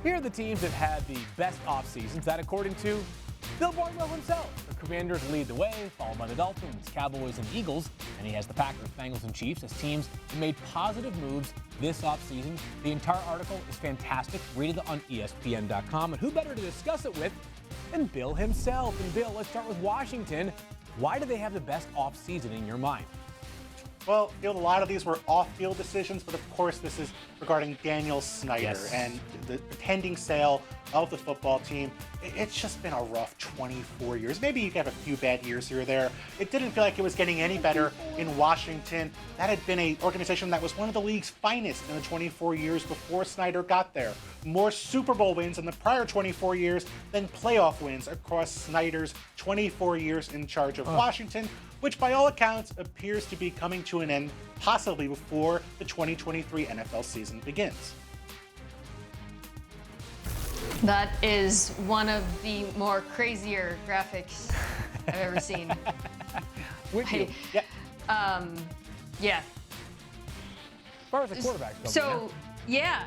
Here are the teams that had the best off seasons. That, according to Bill Barnwell himself. The Commanders lead the way, followed by the Dolphins, Cowboys, and Eagles. And he has the Packers, Bengals, and Chiefs as teams that made positive moves this offseason. The entire article is fantastic. Read it on ESPN.com. And who better to discuss it with than Bill himself? And Bill, let's start with Washington. Why do they have the best offseason in your mind? Well, a lot of these were off-field decisions, but of course this is regarding Daniel Snyder and the pending sale of the football team. It's just been a rough 24 years. Maybe you have a few bad years here or there. It didn't feel like it was getting any better in Washington. That had been an organization that was one of the league's finest in the 24 years before Snyder got there. More Super Bowl wins in the prior 24 years than playoff wins across Snyder's 24 years in charge of Washington, which by all accounts appears to be coming to an end possibly before the 2023 NFL season begins. That is one of the more crazier graphics I've ever seen. Would you? Yeah. As far as the quarterbacks go. So, yeah.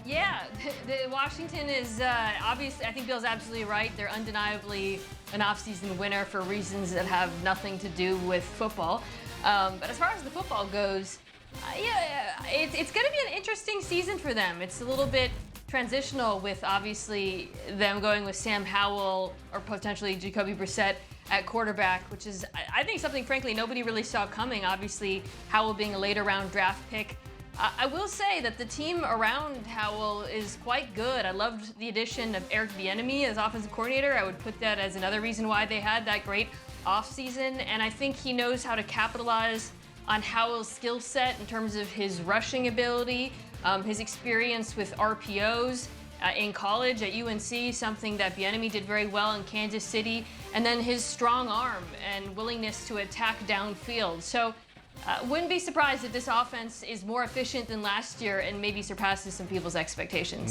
The Washington is obviously, I think Bill's absolutely right. They're undeniably an offseason winner for reasons that have nothing to do with football. But as far as the football goes, it's going to be an interesting season for them. It's a little bit transitional with obviously them going with Sam Howell or potentially Jacoby Brissett at quarterback, which is, I think, something frankly nobody really saw coming. Obviously, Howell being a later round draft pick. I will say that the team around Howell is quite good. I loved the addition of Eric Bieniemy as offensive coordinator. I would put that as another reason why they had that great offseason, and I think he knows how to capitalize on Howell's skill set in terms of his rushing ability, his experience with RPOs in college at UNC, something that Bieniemy did very well in Kansas City, and then his strong arm and willingness to attack downfield. So wouldn't be surprised if this offense is more efficient than last year and maybe surpasses some people's expectations.